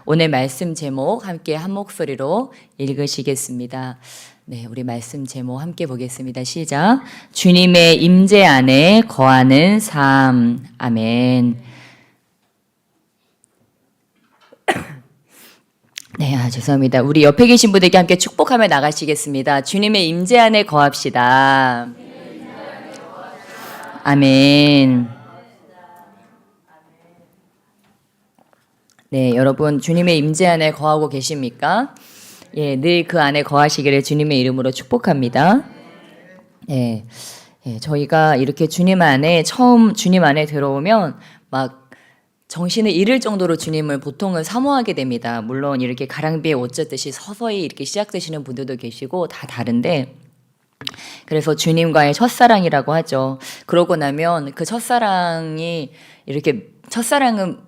오늘 말씀 제목 함께 한 목소리로 읽으시겠습니다. 네, 우리 말씀 제목 함께 보겠습니다. 시작. 주님의 임재 안에 거하는 삶. 아멘. 네, 죄송합니다. 우리 옆에 계신 분들께 함께 축복하며 나가시겠습니다. 주님의 임재 안에 거합시다. 아멘. 네, 여러분 주님의 임재 안에 거하고 계십니까? 예, 늘 그 안에 거하시기를 주님의 이름으로 축복합니다. 예, 저희가 이렇게 처음 주님 안에 들어오면 막 정신을 잃을 정도로 주님을 보통은 사모하게 됩니다. 물론 이렇게 가랑비에 옷 젖듯이 서서히 이렇게 시작되시는 분들도 계시고 다 다른데, 그래서 주님과의 첫사랑이라고 하죠. 그러고 나면 그 첫사랑은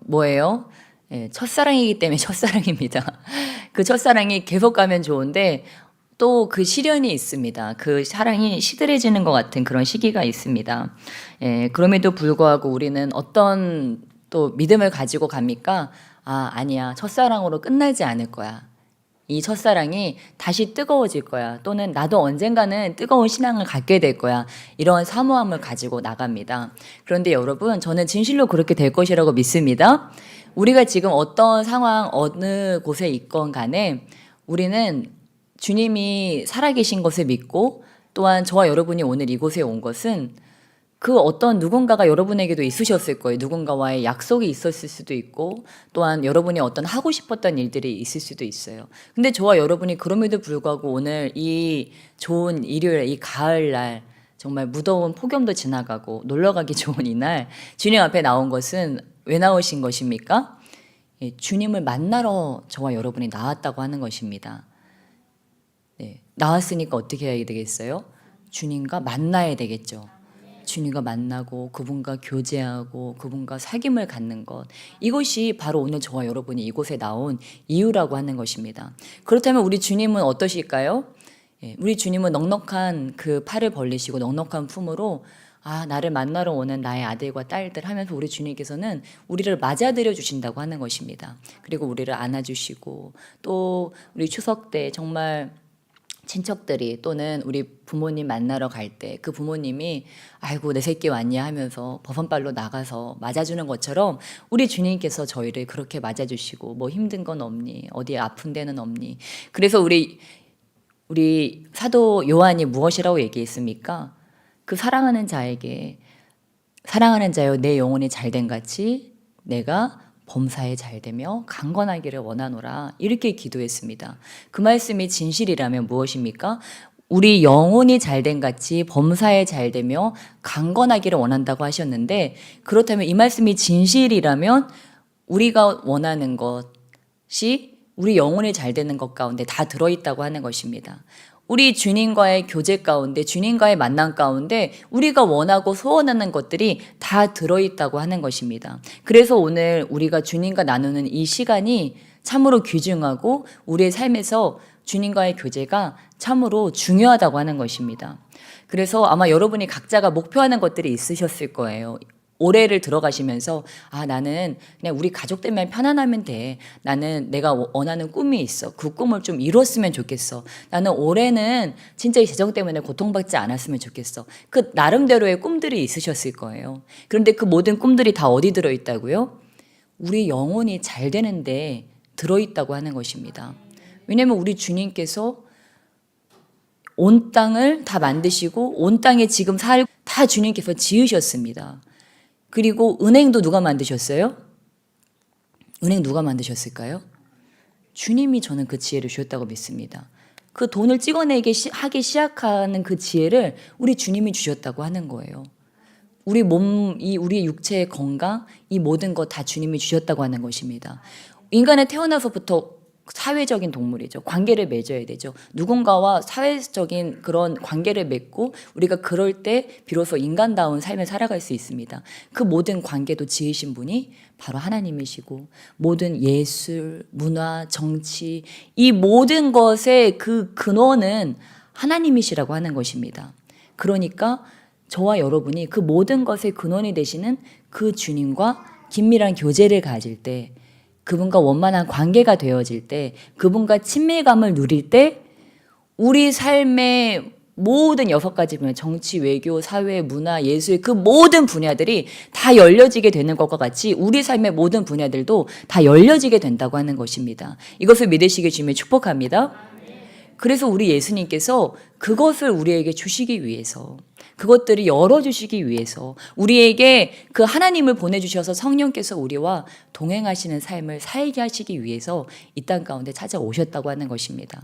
뭐예요? 예, 첫사랑이기 때문에 첫사랑입니다. 그 첫사랑이 계속 가면 좋은데 또 그 시련이 있습니다. 그 사랑이 시들해지는 것 같은 그런 시기가 있습니다. 예, 그럼에도 불구하고 우리는 어떤 또 믿음을 가지고 갑니까? 아니야. 첫사랑으로 끝나지 않을 거야. 이 첫사랑이 다시 뜨거워질 거야. 또는 나도 언젠가는 뜨거운 신앙을 갖게 될 거야. 이런 사모함을 가지고 나갑니다. 그런데 여러분, 저는 진실로 그렇게 될 것이라고 믿습니다. 우리가 지금 어떤 상황, 어느 곳에 있건 간에 우리는 주님이 살아계신 것을 믿고, 또한 저와 여러분이 오늘 이곳에 온 것은 그 어떤 누군가가 여러분에게도 있으셨을 거예요. 누군가와의 약속이 있었을 수도 있고, 또한 여러분이 어떤 하고 싶었던 일들이 있을 수도 있어요. 근데 저와 여러분이 그럼에도 불구하고 오늘 이 좋은 일요일, 이 가을날, 정말 무더운 폭염도 지나가고 놀러가기 좋은 이날 주님 앞에 나온 것은 왜 나오신 것입니까? 예, 주님을 만나러 저와 여러분이 나왔다고 하는 것입니다. 네, 나왔으니까 어떻게 해야 되겠어요? 주님과 만나야 되겠죠. 주님과 만나고 그분과 교제하고 그분과 사귐을 갖는 것, 이것이 바로 오늘 저와 여러분이 이곳에 나온 이유라고 하는 것입니다. 그렇다면 우리 주님은 어떠실까요? 예, 우리 주님은 넉넉한 그 팔을 벌리시고 넉넉한 품으로 나를 만나러 오는 나의 아들과 딸들 하면서 우리 주님께서는 우리를 맞아들여 주신다고 하는 것입니다. 그리고 우리를 안아주시고, 또 우리 추석 때 정말 친척들이 또는 우리 부모님 만나러 갈 때 그 부모님이 아이고 내 새끼 왔냐 하면서 버선발로 나가서 맞아주는 것처럼 우리 주님께서 저희를 그렇게 맞아주시고, 뭐 힘든 건 없니? 어디 아픈 데는 없니? 그래서 우리 사도 요한이 무엇이라고 얘기했습니까? 그 사랑하는 자여 내 영혼이 잘된 같이 내가 범사에 잘되며 강건하기를 원하노라, 이렇게 기도했습니다. 그 말씀이 진실이라면 무엇입니까? 우리 영혼이 잘된 같이 범사에 잘되며 강건하기를 원한다고 하셨는데, 그렇다면 이 말씀이 진실이라면 우리가 원하는 것이 우리 영혼이 잘되는 것 가운데 다 들어있다고 하는 것입니다. 우리 주님과의 교제 가운데, 주님과의 만남 가운데 우리가 원하고 소원하는 것들이 다 들어있다고 하는 것입니다. 그래서 오늘 우리가 주님과 나누는 이 시간이 참으로 귀중하고 우리의 삶에서 주님과의 교제가 참으로 중요하다고 하는 것입니다. 그래서 아마 여러분이 각자가 목표하는 것들이 있으셨을 거예요. 올해를 들어가시면서 나는 그냥 우리 가족들만 편안하면 돼. 나는 내가 원하는 꿈이 있어. 그 꿈을 좀 이뤘으면 좋겠어. 나는 올해는 진짜 이 재정 때문에 고통받지 않았으면 좋겠어. 그 나름대로의 꿈들이 있으셨을 거예요. 그런데 그 모든 꿈들이 다 어디 들어있다고요? 우리 영혼이 잘 되는데 들어있다고 하는 것입니다. 왜냐하면 우리 주님께서 온 땅을 다 만드시고 온 땅에 지금 다 주님께서 지으셨습니다. 그리고 은행도 누가 만드셨어요? 은행 누가 만드셨을까요? 주님이 저는 그 지혜를 주셨다고 믿습니다. 그 돈을 찍어내게 하기 시작하는 그 지혜를 우리 주님이 주셨다고 하는 거예요. 우리 몸, 우리 육체의 건강, 이 모든 것 다 주님이 주셨다고 하는 것입니다. 인간은 태어나서부터 사회적인 동물이죠. 관계를 맺어야 되죠. 누군가와 사회적인 그런 관계를 맺고 우리가 그럴 때 비로소 인간다운 삶을 살아갈 수 있습니다. 그 모든 관계도 지으신 분이 바로 하나님이시고, 모든 예술, 문화, 정치, 이 모든 것의 그 근원은 하나님이시라고 하는 것입니다. 그러니까 저와 여러분이 그 모든 것의 근원이 되시는 그 주님과 긴밀한 교제를 가질 때 그분과 원만한 관계가 되어질 때, 그분과 친밀감을 누릴 때 우리 삶의 모든 6가지 분야, 정치, 외교, 사회, 문화, 예술, 그 모든 분야들이 다 열려지게 되는 것과 같이 우리 삶의 모든 분야들도 다 열려지게 된다고 하는 것입니다. 이것을 믿으시기 주님의 축복합니다. 그래서 우리 예수님께서 그것을 우리에게 주시기 위해서, 그것들을 열어주시기 위해서, 우리에게 그 하나님을 보내주셔서 성령께서 우리와 동행하시는 삶을 살게 하시기 위해서 이 땅 가운데 찾아오셨다고 하는 것입니다.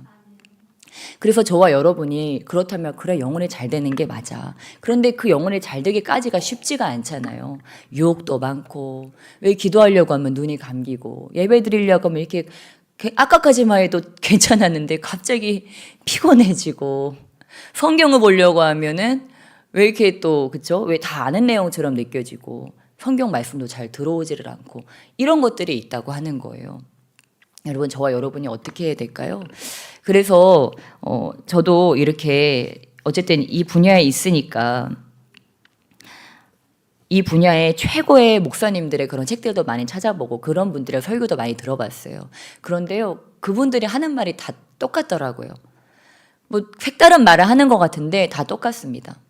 그래서 저와 여러분이 그렇다면 그래, 영혼이 잘 되는 게 맞아. 그런데 그 영혼이 잘 되기까지가 쉽지가 않잖아요. 유혹도 많고, 왜 기도하려고 하면 눈이 감기고, 예배 드리려고 하면 이렇게 아까까지만 해도 괜찮았는데 갑자기 피곤해지고, 성경을 보려고 하면은 왜 이렇게 또, 그쵸? 왜 다 아는 내용처럼 느껴지고, 성경 말씀도 잘 들어오지를 않고, 이런 것들이 있다고 하는 거예요. 여러분, 저와 여러분이 어떻게 해야 될까요? 그래서 저도 이렇게 어쨌든 이 분야에 있으니까 이 분야의 최고의 목사님들의 그런 책들도 많이 찾아보고 그런 분들의 설교도 많이 들어봤어요. 그런데요, 그분들이 하는 말이 다 똑같더라고요. 뭐 색다른 말을 하는 것 같은데 다 똑같습니다.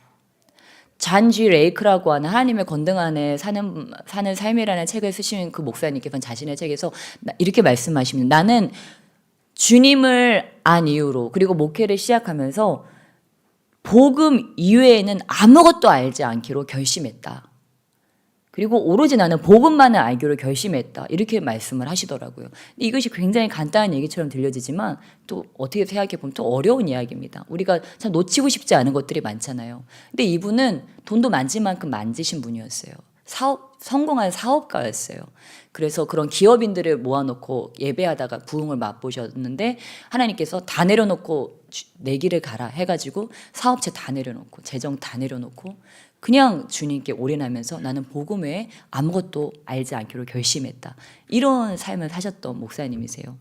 잔 G 레이크라고 하는 하나님의 권능 안에 사는 삶이라는 책을 쓰신 그 목사님께서는 자신의 책에서 이렇게 말씀하십니다. 나는 주님을 안 이후로, 그리고 목회를 시작하면서 복음 이외에는 아무것도 알지 않기로 결심했다. 그리고 오로지 나는 복음만을 알기로 결심했다. 이렇게 말씀을 하시더라고요. 이것이 굉장히 간단한 얘기처럼 들려지지만 또 어떻게 생각해 보면 또 어려운 이야기입니다. 우리가 참 놓치고 싶지 않은 것들이 많잖아요. 근데 이분은 돈도 만질 만큼 만지신 분이었어요. 성공한 사업가였어요. 그래서 그런 기업인들을 모아놓고 예배하다가 부흥을 맛보셨는데 하나님께서 다 내려놓고 내 길을 가라 해가지고 사업체 다 내려놓고 재정 다 내려놓고 그냥 주님께 올인하면서 나는 복음 외에 아무것도 알지 않기로 결심했다. 이런 삶을 사셨던 목사님이세요.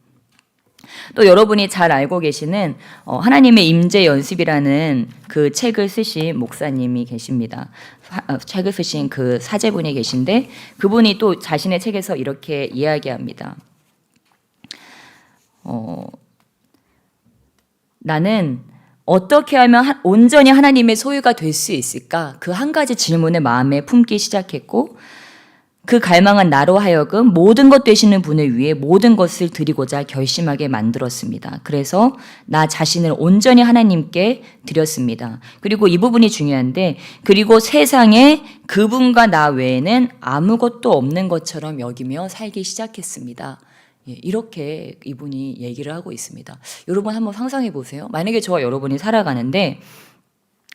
또 여러분이 잘 알고 계시는 하나님의 임재 연습이라는 그 책을 쓰신 목사님이 계십니다. 책을 쓰신 그 사제분이 계신데 그분이 또 자신의 책에서 이렇게 이야기합니다. 나는 어떻게 하면 온전히 하나님의 소유가 될 수 있을까? 그 한 가지 질문을 마음에 품기 시작했고 그 갈망은 나로 하여금 모든 것 되시는 분을 위해 모든 것을 드리고자 결심하게 만들었습니다. 그래서 나 자신을 온전히 하나님께 드렸습니다. 그리고 이 부분이 중요한데 그리고 세상에 그분과 나 외에는 아무것도 없는 것처럼 여기며 살기 시작했습니다. 이렇게 이분이 얘기를 하고 있습니다. 여러분 한번 상상해 보세요. 만약에 저와 여러분이 살아가는데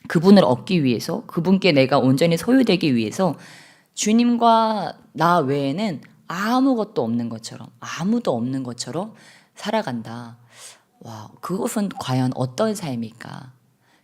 그분을 얻기 위해서 그분께 내가 온전히 소유되기 위해서 주님과 나 외에는 아무것도 없는 것처럼 아무도 없는 것처럼 살아간다. 와, 그것은 과연 어떤 삶일까?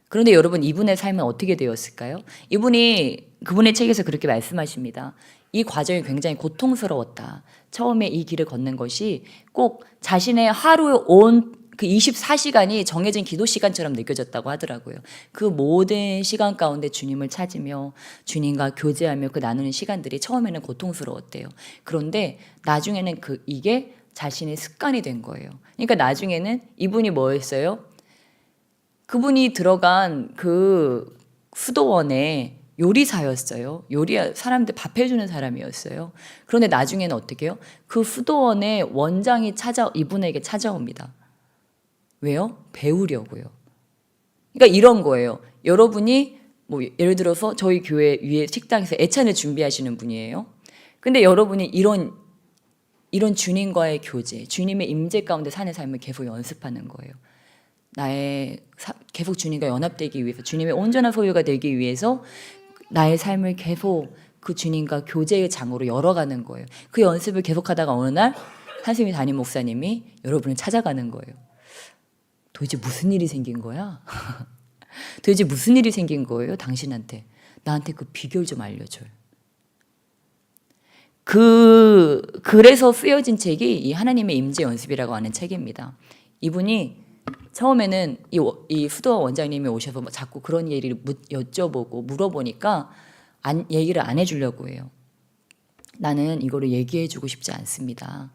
그런데 여러분 이분의 삶은 어떻게 되었을까요? 이분이 그분의 책에서 그렇게 말씀하십니다. 이 과정이 굉장히 고통스러웠다. 처음에 이 길을 걷는 것이 꼭 자신의 하루에 온 그 24시간이 정해진 기도 시간처럼 느껴졌다고 하더라고요. 그 모든 시간 가운데 주님을 찾으며 주님과 교제하며 그 나누는 시간들이 처음에는 고통스러웠대요. 그런데 나중에는 이게 자신의 습관이 된 거예요. 그러니까 나중에는 이분이 뭐였어요? 그분이 들어간 그 수도원에 요리사였어요. 사람들 밥 해주는 사람이었어요. 그런데 나중에는 어떻게 해요? 그 수도원의 원장이 이분에게 찾아옵니다. 왜요? 배우려고요. 그러니까 이런 거예요. 여러분이 뭐 예를 들어서 저희 교회 위에 식당에서 애찬을 준비하시는 분이에요. 근데 여러분이 이런 주님과의 교제, 주님의 임재 가운데 사는 삶을 계속 연습하는 거예요. 계속 주님과 연합되기 위해서, 주님의 온전한 소유가 되기 위해서 나의 삶을 계속 그 주님과 교제의 장으로 열어가는 거예요. 그 연습을 계속하다가 어느 날 한승희 담임 목사님이 여러분을 찾아가는 거예요. 도대체 무슨 일이 생긴 거야? 도대체 무슨 일이 생긴 거예요? 당신한테. 나한테 그 비결 좀 알려줘요. 그래서 쓰여진 책이 이 하나님의 임재 연습이라고 하는 책입니다. 이분이 처음에는 이 수도원 원장님이 오셔서 자꾸 그런 얘기를 여쭤보고 물어보니까 얘기를 안 해주려고 해요. 나는 이거를 얘기해주고 싶지 않습니다.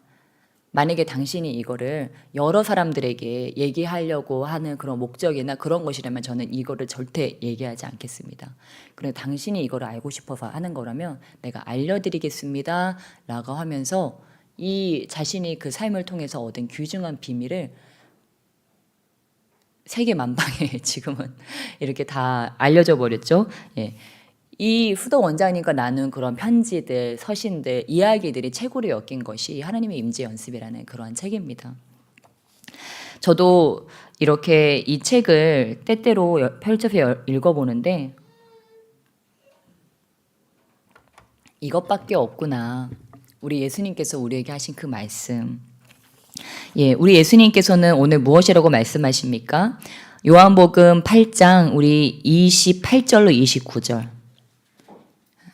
만약에 당신이 이거를 여러 사람들에게 얘기하려고 하는 그런 목적이나 그런 것이라면 저는 이거를 절대 얘기하지 않겠습니다. 그런데 당신이 이거를 알고 싶어서 하는 거라면 내가 알려드리겠습니다 라고 하면서 이 자신이 그 삶을 통해서 얻은 귀중한 비밀을 세계 만방에 지금은 이렇게 다 알려져 버렸죠. 예. 이 수도 원장님과 나눈 그런 편지들, 서신들, 이야기들이 최고로 엮인 것이 하나님의 임재 연습이라는 그러한 책입니다. 저도 이렇게 이 책을 때때로 펼쳐서 읽어보는데 이것밖에 없구나. 우리 예수님께서 우리에게 하신 그 말씀. 예, 우리 예수님께서는 오늘 무엇이라고 말씀하십니까? 요한복음 8장 우리 28절로 29절.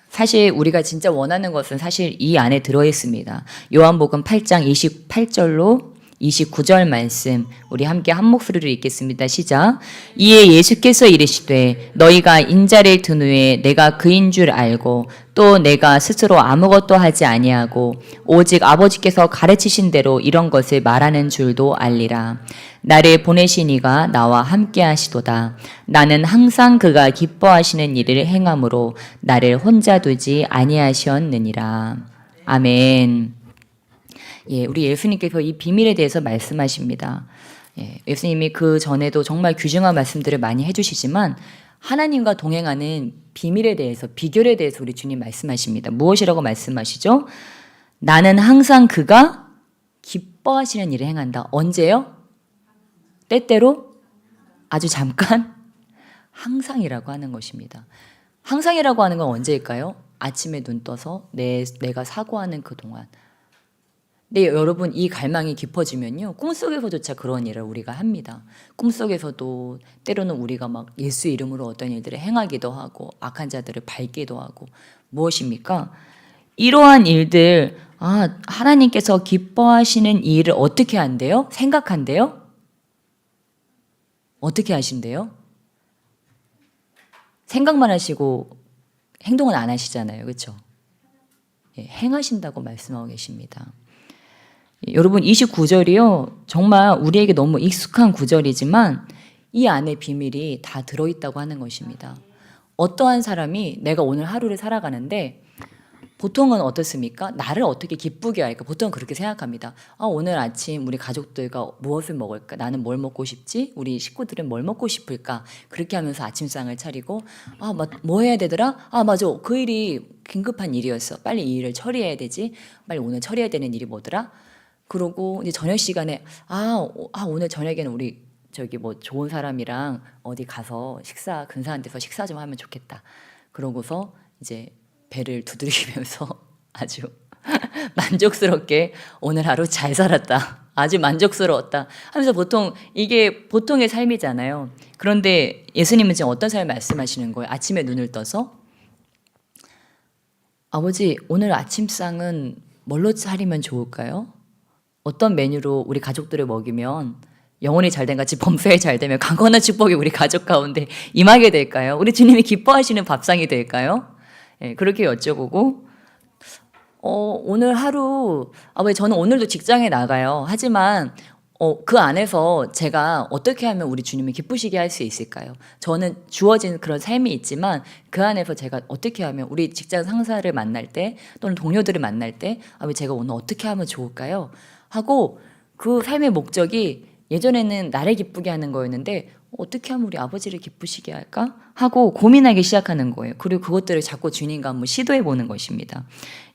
사실 우리가 진짜 원하는 것은 사실 이 안에 들어 있습니다. 요한복음 8장 28절로 29절 말씀 우리 함께 한 목소리로 읽겠습니다. 시작. 이에 예수께서 이르시되 너희가 인자를 든 후에 내가 그인 줄 알고 또 내가 스스로 아무것도 하지 아니하고 오직 아버지께서 가르치신 대로 이런 것을 말하는 줄도 알리라. 나를 보내신 이가 나와 함께 하시도다. 나는 항상 그가 기뻐하시는 일을 행함으로 나를 혼자 두지 아니하셨느니라. 아멘. 예, 우리 예수님께서 이 비밀에 대해서 말씀하십니다. 예, 예수님이 그 전에도 정말 귀중한 말씀들을 많이 해주시지만 하나님과 동행하는 비밀에 대해서, 비결에 대해서 우리 주님 말씀하십니다. 무엇이라고 말씀하시죠? 나는 항상 그가 기뻐하시는 일을 행한다. 언제요? 때때로? 아주 잠깐? 항상이라고 하는 것입니다. 항상이라고 하는 건 언제일까요? 아침에 눈 떠서 내가 사고하는 그 동안. 근데 여러분 이 갈망이 깊어지면요 꿈속에서조차 그런 일을 우리가 합니다. 꿈속에서도 때로는 우리가 막 예수 이름으로 어떤 일들을 행하기도 하고 악한 자들을 밟기도 하고 무엇입니까? 이러한 일들 하나님께서 기뻐하시는 일을 어떻게 한대요? 생각한대요? 어떻게 하신대요? 생각만 하시고 행동은 안 하시잖아요. 그렇죠? 예, 행하신다고 말씀하고 계십니다. 여러분 29절이요. 정말 우리에게 너무 익숙한 구절이지만 이 안에 비밀이 다 들어있다고 하는 것입니다. 어떠한 사람이 내가 오늘 하루를 살아가는데 보통은 어떻습니까? 나를 어떻게 기쁘게 할까? 보통 그렇게 생각합니다. 오늘 아침 우리 가족들과 무엇을 먹을까? 나는 뭘 먹고 싶지? 우리 식구들은 뭘 먹고 싶을까? 그렇게 하면서 아침상을 차리고 뭐 해야 되더라? 맞아. 그 일이 긴급한 일이었어. 빨리 이 일을 처리해야 되지. 빨리 오늘 처리해야 되는 일이 뭐더라? 그러고 이제 저녁 시간에 오늘 저녁에는 우리 저기 뭐 좋은 사람이랑 어디 가서 근사한 데서 식사 좀 하면 좋겠다. 그러고서 이제 배를 두드리면서 아주 만족스럽게 오늘 하루 잘 살았다. 아주 만족스러웠다. 하면서 보통 이게 보통의 삶이잖아요. 그런데 예수님은 지금 어떤 삶을 말씀하시는 거예요? 아침에 눈을 떠서 아버지 오늘 아침상은 뭘로 차리면 좋을까요? 어떤 메뉴로 우리 가족들을 먹이면 영혼이 잘된 같이 범사에 잘되면 강건한 축복이 우리 가족 가운데 임하게 될까요? 우리 주님이 기뻐하시는 밥상이 될까요? 예, 그렇게 여쭤보고 오늘 하루 왜 저는 오늘도 직장에 나가요. 하지만 그 안에서 제가 어떻게 하면 우리 주님을 기쁘시게 할 수 있을까요? 저는 주어진 그런 삶이 있지만 그 안에서 제가 어떻게 하면 우리 직장 상사를 만날 때 또는 동료들을 만날 때 제가 오늘 어떻게 하면 좋을까요? 하고 그 삶의 목적이 예전에는 나를 기쁘게 하는 거였는데 어떻게 하면 우리 아버지를 기쁘시게 할까? 하고 고민하기 시작하는 거예요. 그리고 그것들을 자꾸 주님과 한번 시도해 보는 것입니다.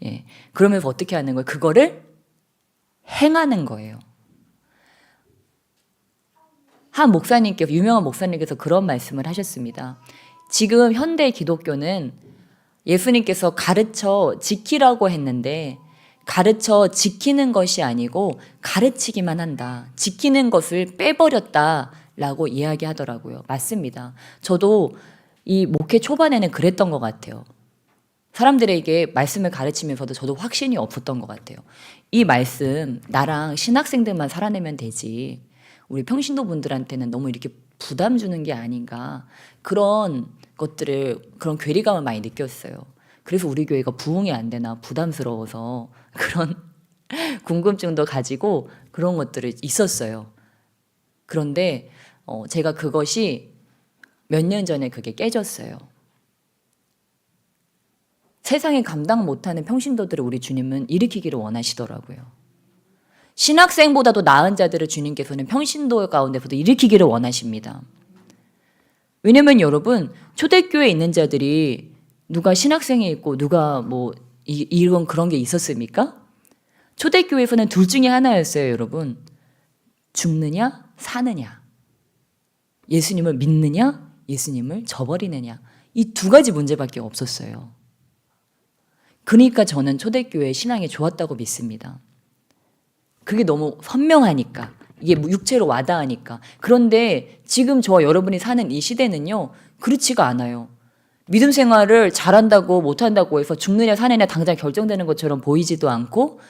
예. 그러면서 어떻게 하는 거예요? 그거를 행하는 거예요. 유명한 목사님께서 그런 말씀을 하셨습니다. 지금 현대 기독교는 예수님께서 가르쳐 지키라고 했는데 가르쳐 지키는 것이 아니고 가르치기만 한다. 지키는 것을 빼버렸다라고 이야기하더라고요. 맞습니다. 저도 이 목회 초반에는 그랬던 것 같아요. 사람들에게 말씀을 가르치면서도 저도 확신이 없었던 것 같아요. 이 말씀 나랑 신학생들만 살아내면 되지. 우리 평신도 분들한테는 너무 이렇게 부담 주는 게 아닌가. 그런 괴리감을 많이 느꼈어요. 그래서 우리 교회가 부흥이 안 되나 부담스러워서 그런 궁금증도 가지고 그런 것들이 있었어요. 그런데 제가 그것이 몇 년 전에 그게 깨졌어요. 세상에 감당 못하는 평신도들을 우리 주님은 일으키기를 원하시더라고요. 신학생보다도 나은 자들을 주님께서는 평신도 가운데서도 일으키기를 원하십니다. 왜냐면 여러분, 초대교회에 있는 자들이 누가 신학생이 있고 누가 뭐 이런 그런 게 있었습니까? 초대교회에서는 둘 중에 하나였어요, 여러분. 죽느냐, 사느냐. 예수님을 믿느냐, 예수님을 저버리느냐. 이 두 가지 문제밖에 없었어요. 그러니까 저는 초대교회 신앙이 좋았다고 믿습니다. 그게 너무 선명하니까. 이게 육체로 와닿으니까. 그런데 지금 저와 여러분이 사는 이 시대는요, 그렇지가 않아요. 믿음 생활을 잘한다고 못한다고 해서 죽느냐 사느냐 당장 결정되는 것처럼 보이지도 않고,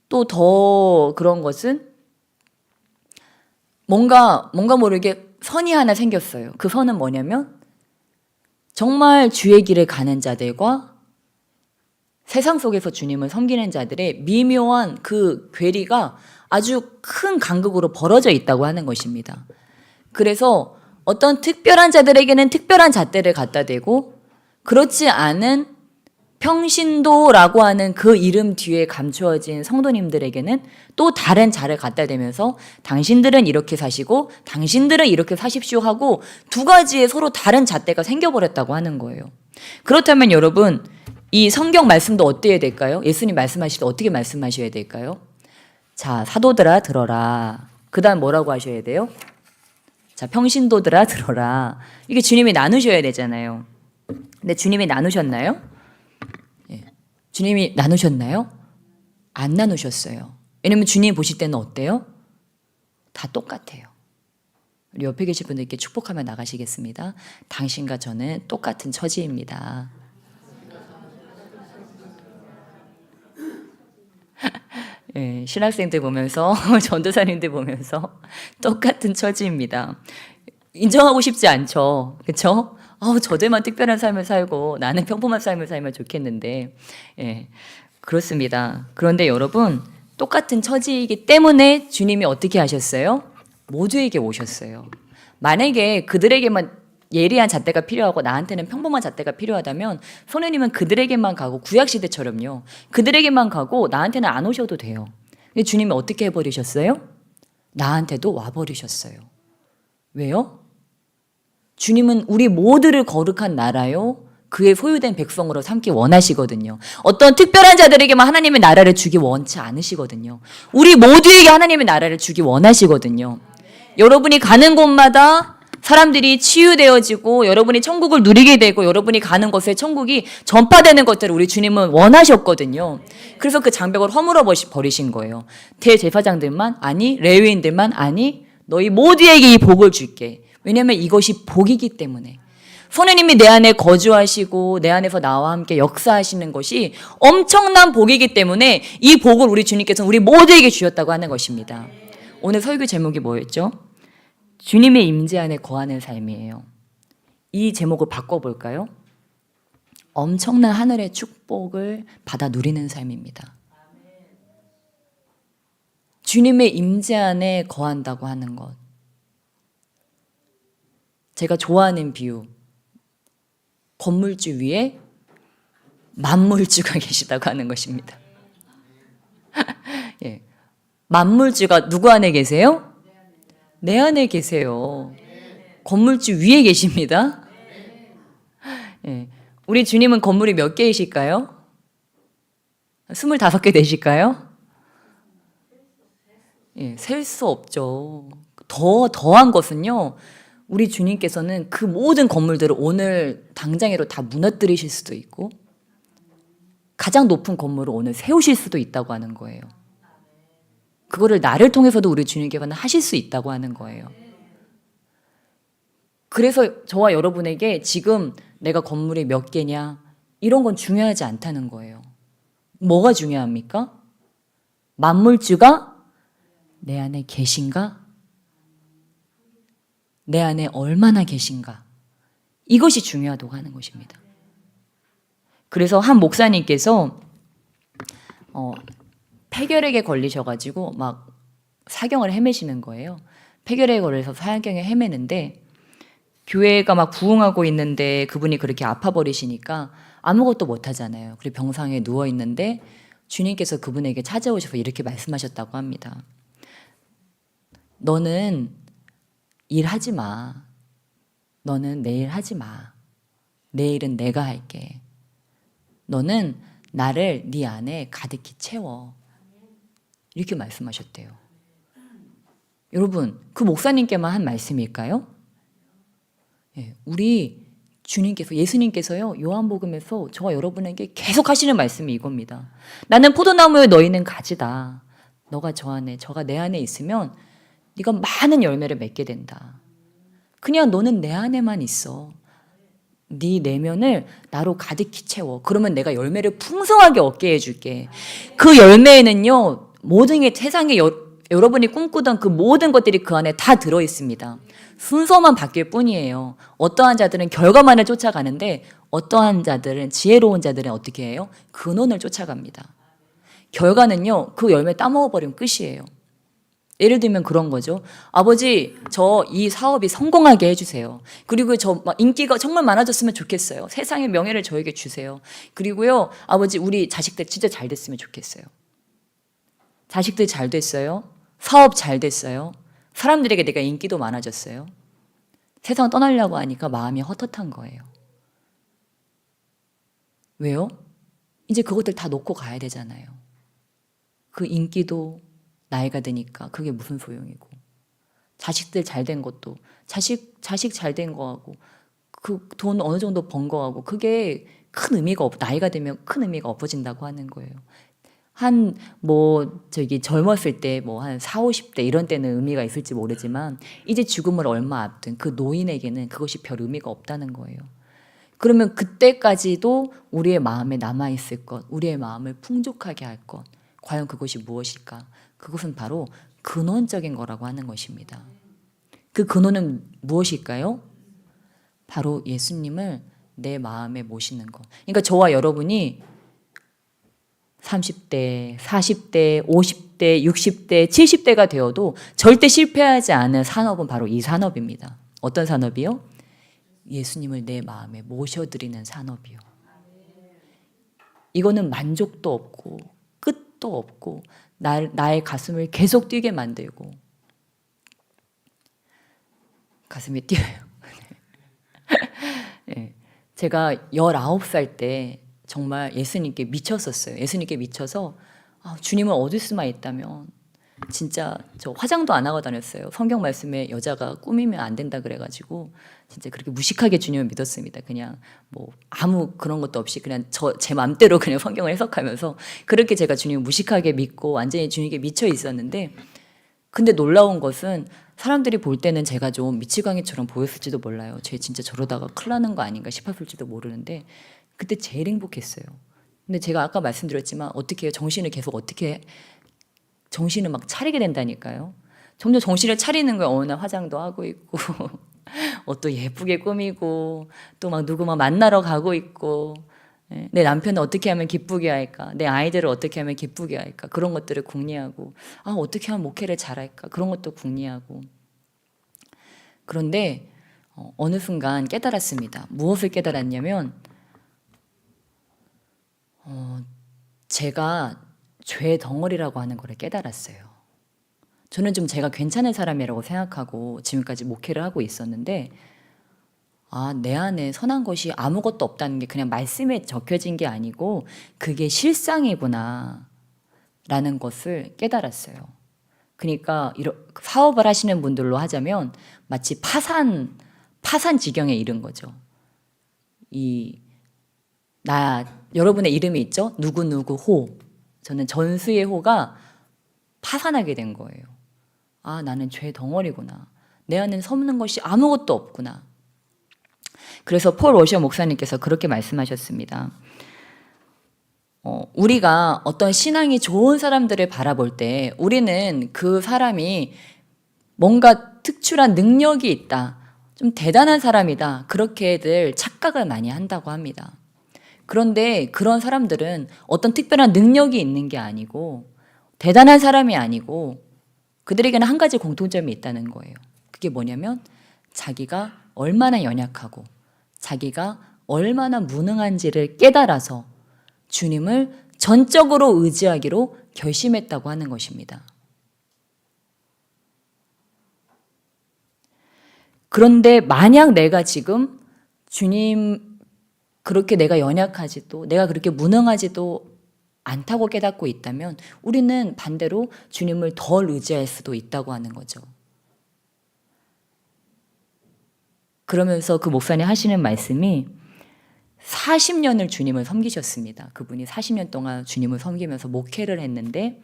또 더 그런 것은 뭔가 모르게 선이 하나 생겼어요. 그 선은 뭐냐면 정말 주의 길을 가는 자들과 세상 속에서 주님을 섬기는 자들의 미묘한 그 괴리가 아주 큰 간극으로 벌어져 있다고 하는 것입니다. 그래서 어떤 특별한 자들에게는 특별한 잣대를 갖다 대고 그렇지 않은 평신도라고 하는 그 이름 뒤에 감추어진 성도님들에게는 또 다른 자를 갖다 대면서 당신들은 이렇게 사시고 당신들은 이렇게 사십시오 하고 두 가지의 서로 다른 잣대가 생겨버렸다고 하는 거예요. 그렇다면 여러분, 이 성경 말씀도 어때야 될까요? 예수님 말씀하실 때 어떻게 말씀하셔야 될까요? 자, 사도들아 들어라. 그 다음 뭐라고 하셔야 돼요? 자, 평신도들아 들어라. 이게 주님이 나누셔야 되잖아요. 근데 주님이 나누셨나요? 주님이 나누셨나요? 안 나누셨어요. 왜냐면 주님 보실 때는 어때요? 다 똑같아요. 우리 옆에 계신 분들께 축복하며 나가시겠습니다. 당신과 저는 똑같은 처지입니다. 예, 신학생들 보면서 전도사님들 보면서 똑같은 처지입니다. 인정하고 싶지 않죠. 그렇죠? 저들만 특별한 삶을 살고 나는 평범한 삶을 살면 좋겠는데, 예, 그렇습니다. 그런데 여러분, 똑같은 처지이기 때문에 주님이 어떻게 하셨어요? 모두에게 오셨어요. 만약에 그들에게만 예리한 잣대가 필요하고 나한테는 평범한 잣대가 필요하다면 선생님은 그들에게만 가고, 구약시대처럼요, 그들에게만 가고 나한테는 안 오셔도 돼요. 근데 주님이 어떻게 해버리셨어요? 나한테도 와버리셨어요. 왜요? 주님은 우리 모두를 거룩한 나라요, 그의 소유된 백성으로 삼기 원하시거든요. 어떤 특별한 자들에게만 하나님의 나라를 주기 원치 않으시거든요. 우리 모두에게 하나님의 나라를 주기 원하시거든요. 여러분이 가는 곳마다 사람들이 치유되어지고 여러분이 천국을 누리게 되고 여러분이 가는 곳에 천국이 전파되는 것들을 우리 주님은 원하셨거든요. 그래서 그 장벽을 허물어 버리신 거예요. 대제사장들만 아니, 레위인들만 아니, 너희 모두에게 이 복을 줄게. 왜냐하면 이것이 복이기 때문에. 선생님이 내 안에 거주하시고 내 안에서 나와 함께 역사하시는 것이 엄청난 복이기 때문에 이 복을 우리 주님께서는 우리 모두에게 주셨다고 하는 것입니다. 오늘 설교 제목이 뭐였죠? 주님의 임재 안에 거하는 삶이에요. 이 제목을 바꿔볼까요? 엄청난 하늘의 축복을 받아 누리는 삶입니다. 주님의 임재 안에 거한다고 하는 것. 제가 좋아하는 비유. 건물주 위에 만물주가 계시다고 하는 것입니다. 예. 만물주가 누구 안에 계세요? 내 안에 계세요. 건물주 위에 계십니다. 예. 우리 주님은 건물이 몇 개이실까요? 25개 되실까요? 예, 셀 수 없죠. 더한 것은요, 우리 주님께서는 그 모든 건물들을 오늘 당장으로 다 무너뜨리실 수도 있고 가장 높은 건물을 오늘 세우실 수도 있다고 하는 거예요. 그거를 나를 통해서도 우리 주님께서는 하실 수 있다고 하는 거예요. 그래서 저와 여러분에게 지금 내가 건물이 몇 개냐 이런 건 중요하지 않다는 거예요. 뭐가 중요합니까? 만물주가 내 안에 계신가? 내 안에 얼마나 계신가? 이것이 중요하다고 하는 것입니다. 그래서 한 목사님께서 폐결핵에 걸리셔가지고 막 사경을 헤매시는 거예요. 폐결핵에 걸려서 사경에 헤매는데 교회가 막 부흥하고 있는데 그분이 그렇게 아파버리시니까 아무것도 못하잖아요. 그리고 병상에 누워있는데 주님께서 그분에게 찾아오셔서 이렇게 말씀하셨다고 합니다. 너는 일하지 마. 너는 내일 하지 마. 내일은 내가 할게. 너는 나를 네 안에 가득히 채워. 이렇게 말씀하셨대요. 여러분, 그 목사님께만 한 말씀일까요? 예, 우리 주님께서, 예수님께서요, 요한복음에서 저와 여러분에게 계속 하시는 말씀이 이겁니다. 나는 포도나무에 너희는 가지다. 너가 저 안에, 저가 내 안에 있으면 네가 많은 열매를 맺게 된다. 그냥 너는 내 안에만 있어. 네 내면을 나로 가득히 채워. 그러면 내가 열매를 풍성하게 얻게 해줄게. 그 열매에는요, 모든 게 세상에 여러분이 꿈꾸던 그 모든 것들이 그 안에 다 들어있습니다. 순서만 바뀔 뿐이에요. 어떠한 자들은 결과만을 쫓아가는데 어떠한 자들은, 지혜로운 자들은 어떻게 해요? 근원을 쫓아갑니다. 결과는요, 그 열매 따먹어버리면 끝이에요. 예를 들면 그런 거죠. 아버지, 저 이 사업이 성공하게 해주세요. 그리고 저 인기가 정말 많아졌으면 좋겠어요. 세상의 명예를 저에게 주세요. 그리고요, 아버지, 우리 자식들 진짜 잘 됐으면 좋겠어요. 자식들 잘 됐어요. 사업 잘 됐어요. 사람들에게 내가 인기도 많아졌어요. 세상 떠나려고 하니까 마음이 헛헛한 거예요. 왜요? 이제 그것들 다 놓고 가야 되잖아요. 그 인기도 나이가 드니까 그게 무슨 소용이고, 자식들 잘 된 것도, 자식 잘 된 거하고, 그 돈 어느 정도 번 거하고, 그게 큰 의미가 나이가 되면 큰 의미가 없어진다고 하는 거예요. 젊었을 때 한 4, 50대 이런 때는 의미가 있을지 모르지만 이제 죽음을 얼마 앞둔 그 노인에게는 그것이 별 의미가 없다는 거예요. 그러면 그때까지도 우리의 마음에 남아있을 것, 우리의 마음을 풍족하게 할 것, 과연 그것이 무엇일까? 그것은 바로 근원적인 거라고 하는 것입니다. 그 근원은 무엇일까요? 바로 예수님을 내 마음에 모시는 것. 그러니까 저와 여러분이 30대, 40대, 50대, 60대, 70대가 되어도 절대 실패하지 않은 산업은 바로 이 산업입니다. 어떤 산업이요? 예수님을 내 마음에 모셔드리는 산업이요. 이거는 만족도 없고 끝도 없고 나의 가슴을 계속 뛰게 만들고, 가슴이 뛰어요. 네. 제가 19살 때 정말 예수님께 미쳤었어요. 예수님께 미쳐서 주님을 얻을 수만 있다면 진짜 저 화장도 안 하고 다녔어요. 성경 말씀에 여자가 꾸미면 안 된다 그래가지고 진짜 그렇게 무식하게 주님을 믿었습니다. 그냥 아무 그런 것도 없이 그냥 제 맘대로 그냥 성경을 해석하면서 그렇게 제가 주님을 무식하게 믿고 완전히 주님께 미쳐 있었는데, 근데 놀라운 것은 사람들이 볼 때는 제가 좀 미치광이처럼 보였을지도 몰라요. 쟤 진짜 저러다가 큰일 나는 거 아닌가 싶었을지도 모르는데 그때 제일 행복했어요. 근데 제가 아까 말씀드렸지만 어떻게 해요? 정신을 막 차리게 된다니까요. 점점 정신을 차리는 거예요. 어느 날 화장도 하고 있고 옷도 예쁘게 꾸미고 또 막 누구 만나러 가고 있고, 내 남편을 어떻게 하면 기쁘게 할까? 내 아이들을 어떻게 하면 기쁘게 할까? 그런 것들을 궁리하고, 어떻게 하면 목회를 잘할까? 그런 것도 궁리하고. 그런데 어느 순간 깨달았습니다. 무엇을 깨달았냐면 제가 죄 덩어리라고 하는 걸 깨달았어요. 저는 좀 제가 괜찮은 사람이라고 생각하고 지금까지 목회를 하고 있었는데, 내 안에 선한 것이 아무것도 없다는 게 그냥 말씀에 적혀진 게 아니고 그게 실상이구나 라는 것을 깨달았어요. 그러니까 사업을 하시는 분들로 하자면 마치 파산 지경에 이른 거죠. 여러분의 이름이 있죠? 누구누구 호. 저는 전수의 호가 파산하게 된 거예요. 나는 죄 덩어리구나. 내 안에 섭는 것이 아무것도 없구나. 그래서 폴 워셔 목사님께서 그렇게 말씀하셨습니다. 우리가 어떤 신앙이 좋은 사람들을 바라볼 때 우리는 그 사람이 뭔가 특출한 능력이 있다, 좀 대단한 사람이다, 그렇게들 착각을 많이 한다고 합니다. 그런데 그런 사람들은 어떤 특별한 능력이 있는 게 아니고 대단한 사람이 아니고 그들에게는 한 가지 공통점이 있다는 거예요. 그게 뭐냐면 자기가 얼마나 연약하고 자기가 얼마나 무능한지를 깨달아서 주님을 전적으로 의지하기로 결심했다고 하는 것입니다. 그런데 만약 내가 지금 주님 그렇게 내가 연약하지도 내가 그렇게 무능하지도 않다고 깨닫고 있다면 우리는 반대로 주님을 덜 의지할 수도 있다고 하는 거죠. 그러면서 그 목사님 하시는 말씀이 40년을 주님을 섬기셨습니다. 그분이 40년 동안 주님을 섬기면서 목회를 했는데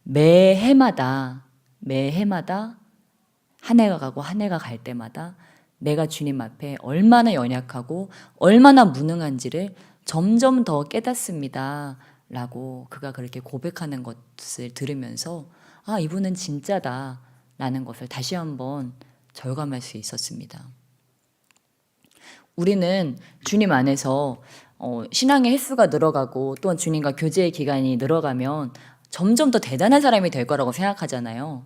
매해마다 한 해가 가고 한 해가 갈 때마다 내가 주님 앞에 얼마나 연약하고 얼마나 무능한지를 점점 더 깨닫습니다. 라고 그가 그렇게 고백하는 것을 들으면서 아, 이분은 진짜다 라는 것을 다시 한번 절감할 수 있었습니다. 우리는 주님 안에서 신앙의 횟수가 늘어가고 또한 주님과 교제의 기간이 늘어가면 점점 더 대단한 사람이 될 거라고 생각하잖아요.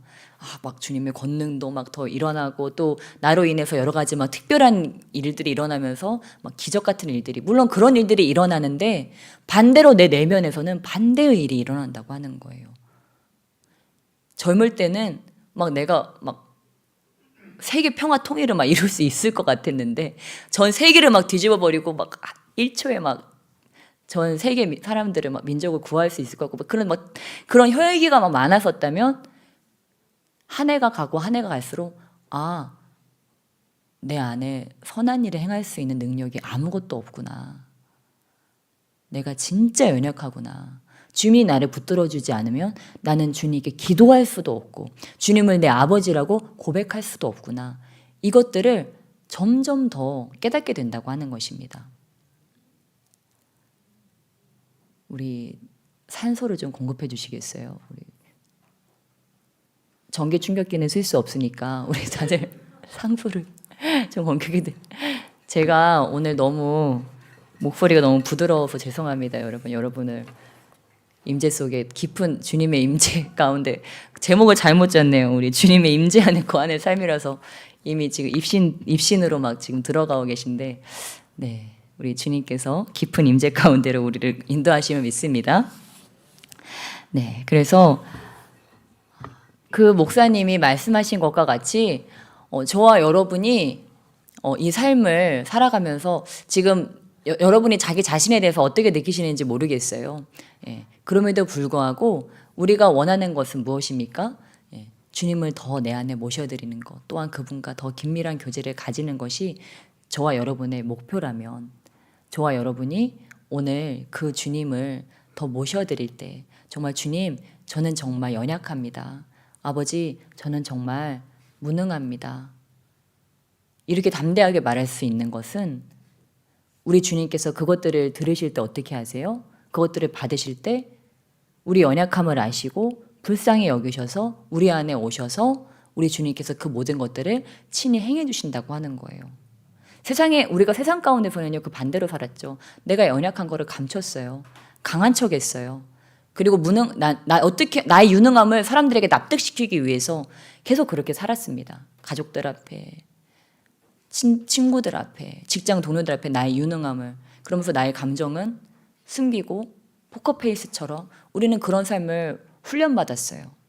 막 주님의 권능도 막 더 일어나고 또 나로 인해서 여러 가지 막 특별한 일들이 일어나면서 막 기적 같은 일들이 물론 그런 일들이 일어나는데 반대로 내 내면에서는 반대의 일이 일어난다고 하는 거예요. 젊을 때는 막 내가 막 세계 평화 통일을 막 이룰 수 있을 것 같았는데 전 세계를 막 뒤집어 버리고 막 1초에 막 전 세계 사람들을 막 민족을 구할 수 있을 것 같고 그런 혈기가 막 많았었다면 한 해가 가고 한 해가 갈수록 아, 내 안에 선한 일을 행할 수 있는 능력이 아무것도 없구나. 내가 진짜 연약하구나. 주님이 나를 붙들어주지 않으면 나는 주님께 기도할 수도 없고 주님을 내 아버지라고 고백할 수도 없구나. 이것들을 점점 더 깨닫게 된다고 하는 것입니다. 우리 산소를 좀 공급해 주시겠어요? 우리 전기 충격기는 쓸 수 없으니까 우리 다들 산소를 좀 공급해 드. 제가 오늘 너무 목소리가 너무 부드러워서 죄송합니다, 여러분. 여러분을 임재 속에 깊은 주님의 임재 가운데 제목을 잘못 짰네요. 우리 주님의 임재 안에 거하는 삶이라서 이미 지금 입신으로 막 지금 들어가고 계신데, 네, 우리 주님께서 깊은 임재 가운데로 우리를 인도하시면 믿습니다. 네, 그래서 그 목사님이 말씀하신 것과 같이 저와 여러분이 이 삶을 살아가면서 지금 여러분이 자기 자신에 대해서 어떻게 느끼시는지 모르겠어요. 예, 그럼에도 불구하고 우리가 원하는 것은 무엇입니까? 예, 주님을 더 내 안에 모셔드리는 것, 또한 그분과 더 긴밀한 교제를 가지는 것이 저와 여러분의 목표라면 저와 여러분이 오늘 그 주님을 더 모셔드릴 때 정말 주님, 저는 정말 연약합니다. 아버지, 저는 정말 무능합니다. 이렇게 담대하게 말할 수 있는 것은 우리 주님께서 그것들을 들으실 때 어떻게 하세요? 그것들을 받으실 때 우리 연약함을 아시고 불쌍히 여기셔서 우리 안에 오셔서 우리 주님께서 그 모든 것들을 친히 행해 주신다고 하는 거예요. 우리가 세상 가운데서는요, 그 반대로 살았죠. 내가 연약한 거를 감췄어요. 강한 척 했어요. 그리고 나의 유능함을 사람들에게 납득시키기 위해서 계속 그렇게 살았습니다. 가족들 앞에, 친구들 앞에, 직장 동료들 앞에 나의 유능함을, 그러면서 나의 감정은 숨기고 포커페이스처럼 우리는 그런 삶을 훈련받았어요.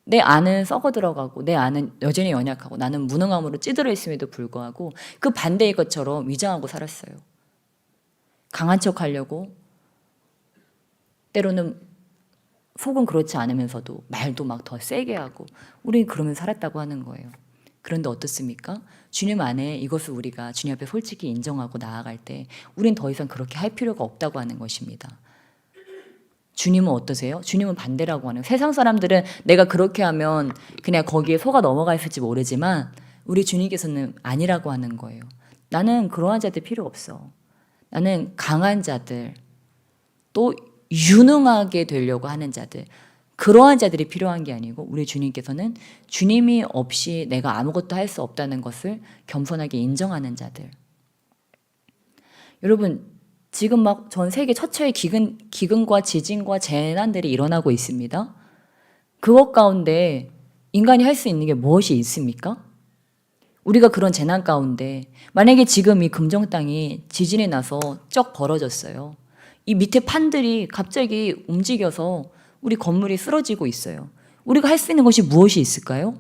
내 안은 썩어 들어가고 내 안은 여전히 연약하고 나는 무능함으로 찌들어 있음에도 불구하고 그 반대의 것처럼 위장하고 살았어요. 강한 척 하려고 때로는 속은 그렇지 않으면서도 말도 막 더 세게 하고 우리는 그러면서 살았다고 하는 거예요. 그런데 어떻습니까? 주님 안에 이것을 우리가 주님 앞에 솔직히 인정하고 나아갈 때 우린 더 이상 그렇게 할 필요가 없다고 하는 것입니다. 주님은 어떠세요? 주님은 반대라고 하는 거예요. 세상 사람들은 내가 그렇게 하면 그냥 거기에 속아 넘어가 있을지 모르지만 우리 주님께서는 아니라고 하는 거예요. 나는 그러한 자들 필요 없어. 나는 강한 자들, 또 유능하게 되려고 하는 자들, 그러한 자들이 필요한 게 아니고 우리 주님께서는 주님이 없이 내가 아무것도 할 수 없다는 것을 겸손하게 인정하는 자들. 여러분, 지금 막 전 세계 처처의 기근과 지진과 재난들이 일어나고 있습니다. 그것 가운데 인간이 할 수 있는 게 무엇이 있습니까? 우리가 그런 재난 가운데 만약에 지금 이 금정 땅이 지진이 나서 쩍 벌어졌어요. 이 밑에 판들이 갑자기 움직여서 우리 건물이 쓰러지고 있어요. 우리가 할 수 있는 것이 무엇이 있을까요?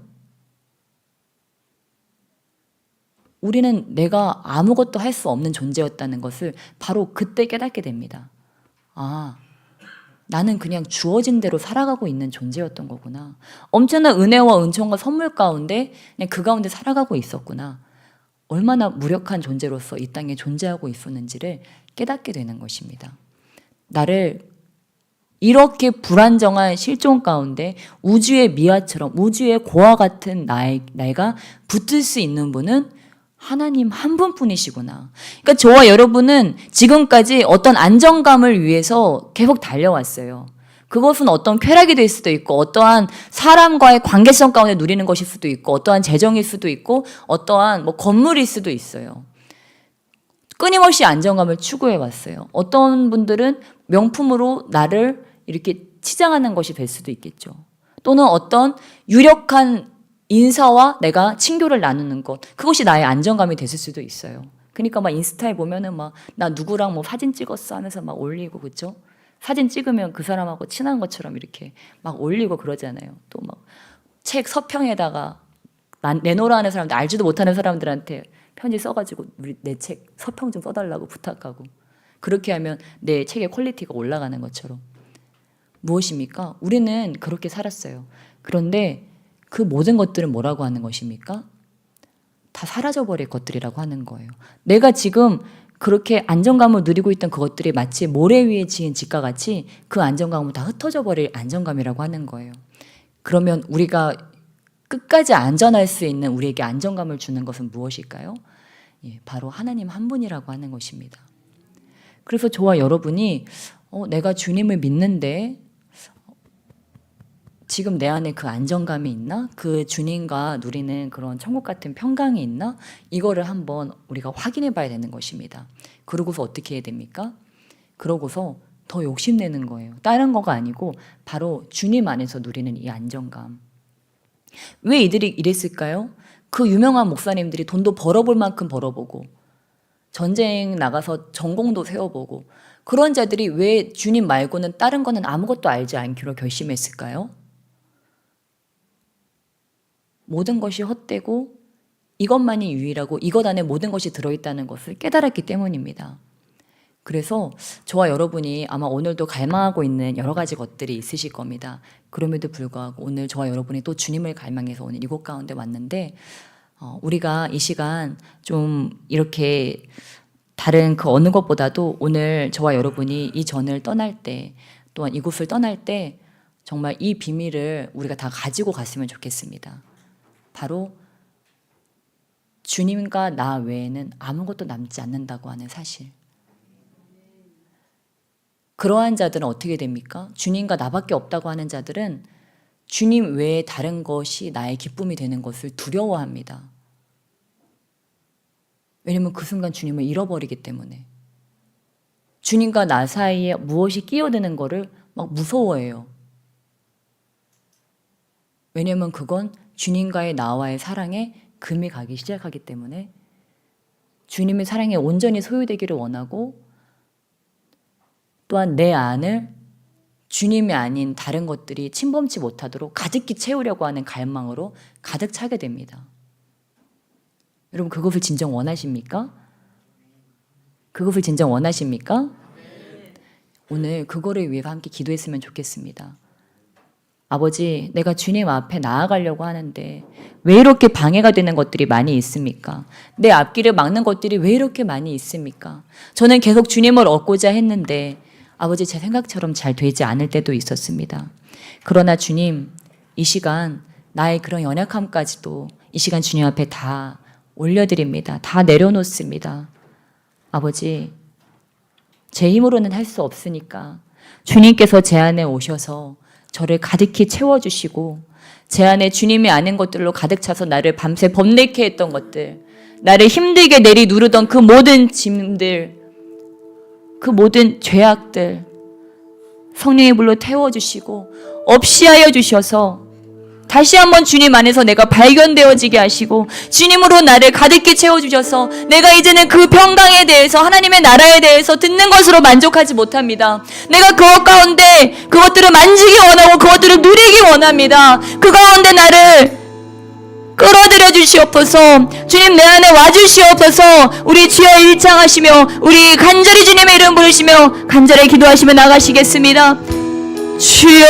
우리는 내가 아무것도 할 수 없는 존재였다는 것을 바로 그때 깨닫게 됩니다. 아, 나는 그냥 주어진 대로 살아가고 있는 존재였던 거구나. 엄청난 은혜와 은총과 선물 가운데 그냥 그 가운데 살아가고 있었구나. 얼마나 무력한 존재로서 이 땅에 존재하고 있었는지를 깨닫게 되는 것입니다. 나를 이렇게 불안정한 실존 가운데 우주의 미화처럼 우주의 고와 같은 내가 붙을 수 있는 분은 하나님 한 분뿐이시구나. 그러니까 저와 여러분은 지금까지 어떤 안정감을 위해서 계속 달려왔어요. 그것은 어떤 쾌락이 될 수도 있고 어떠한 사람과의 관계성 가운데 누리는 것일 수도 있고 어떠한 재정일 수도 있고 어떠한 건물일 수도 있어요. 끊임없이 안정감을 추구해 왔어요. 어떤 분들은 명품으로 나를 이렇게 치장하는 것이 될 수도 있겠죠. 또는 어떤 유력한 인사와 내가 친교를 나누는 것, 그것이 나의 안정감이 됐을 수도 있어요. 그러니까 막 인스타에 보면은 막 나 누구랑 뭐 사진 찍었어 하면서 막 올리고, 그렇죠? 사진 찍으면 그 사람하고 친한 것처럼 이렇게 막 올리고 그러잖아요. 또 막 책 서평에다가 내놓으라 하는 사람들, 알지도 못하는 사람들한테 편지 써가지고 내 책 서평 좀 써달라고 부탁하고, 그렇게 하면 내 책의 퀄리티가 올라가는 것처럼. 무엇입니까? 우리는 그렇게 살았어요. 그런데 그 모든 것들은 뭐라고 하는 것입니까? 다 사라져버릴 것들이라고 하는 거예요. 내가 지금 그렇게 안정감을 누리고 있던 그것들이 마치 모래 위에 지은 집과 같이 그 안정감은 다 흩어져 버릴 안정감이라고 하는 거예요. 그러면 우리가 끝까지 안전할 수 있는 우리에게 안정감을 주는 것은 무엇일까요? 예, 바로 하나님 한 분이라고 하는 것입니다. 그래서 저와 여러분이 내가 주님을 믿는데 지금 내 안에 그 안정감이 있나? 그 주님과 누리는 그런 천국 같은 평강이 있나? 이거를 한번 우리가 확인해 봐야 되는 것입니다. 그러고서 어떻게 해야 됩니까? 그러고서 더 욕심내는 거예요. 다른 거가 아니고 바로 주님 안에서 누리는 이 안정감. 왜 이들이 이랬을까요? 그 유명한 목사님들이 돈도 벌어볼 만큼 벌어보고 전쟁 나가서 전공도 세워보고 그런 자들이 왜 주님 말고는 다른 거는 아무것도 알지 않기로 결심했을까요? 모든 것이 헛되고 이것만이 유일하고 이것 안에 모든 것이 들어있다는 것을 깨달았기 때문입니다. 그래서 저와 여러분이 아마 오늘도 갈망하고 있는 여러 가지 것들이 있으실 겁니다. 그럼에도 불구하고 오늘 저와 여러분이 또 주님을 갈망해서 오늘 이곳 가운데 왔는데 우리가 이 시간 좀 이렇게 다른 그 어느 것보다도 오늘 저와 여러분이 이 전을 떠날 때 또한 이곳을 떠날 때 정말 이 비밀을 우리가 다 가지고 갔으면 좋겠습니다. 바로 주님과 나 외에는 아무것도 남지 않는다고 하는 사실. 그러한 자들은 어떻게 됩니까? 주님과 나밖에 없다고 하는 자들은 주님 외에 다른 것이 나의 기쁨이 되는 것을 두려워합니다. 왜냐하면 그 순간 주님을 잃어버리기 때문에. 주님과 나 사이에 무엇이 끼어드는 거를 막 무서워해요. 왜냐하면 그건 주님과의 나와의 사랑에 금이 가기 시작하기 때문에 주님의 사랑에 온전히 소유되기를 원하고 또한 내 안을 주님이 아닌 다른 것들이 침범치 못하도록 가득히 채우려고 하는 갈망으로 가득 차게 됩니다. 여러분 그것을 진정 원하십니까? 그것을 진정 원하십니까? 오늘 그거를 위해서 함께 기도했으면 좋겠습니다. 아버지, 내가 주님 앞에 나아가려고 하는데 왜 이렇게 방해가 되는 것들이 많이 있습니까? 내 앞길을 막는 것들이 왜 이렇게 많이 있습니까? 저는 계속 주님을 얻고자 했는데 아버지 제 생각처럼 잘 되지 않을 때도 있었습니다. 그러나 주님, 이 시간 나의 그런 연약함까지도 이 시간 주님 앞에 다 올려드립니다. 다 내려놓습니다. 아버지, 제 힘으로는 할 수 없으니까 주님께서 제 안에 오셔서 저를 가득히 채워주시고 제 안에 주님이 아는 것들로 가득 차서 나를 밤새 범례케 했던 것들, 나를 힘들게 내리 누르던 그 모든 짐들, 그 모든 죄악들 성령의 불로 태워주시고 없이 하여 주셔서 다시 한번 주님 안에서 내가 발견되어지게 하시고 주님으로 나를 가득히 채워주셔서 내가 이제는 그 평강에 대해서 하나님의 나라에 대해서 듣는 것으로 만족하지 못합니다. 내가 그것 가운데 그것들을 만지기 원하고 그것들을 누리기 원합니다. 그 가운데 나를 끌어들여 주시옵소서. 주님 내 안에 와주시옵소서. 우리 주여 일창하시며 우리 간절히 주님의 이름 부르시며 간절히 기도하시며 나가시겠습니다. 주여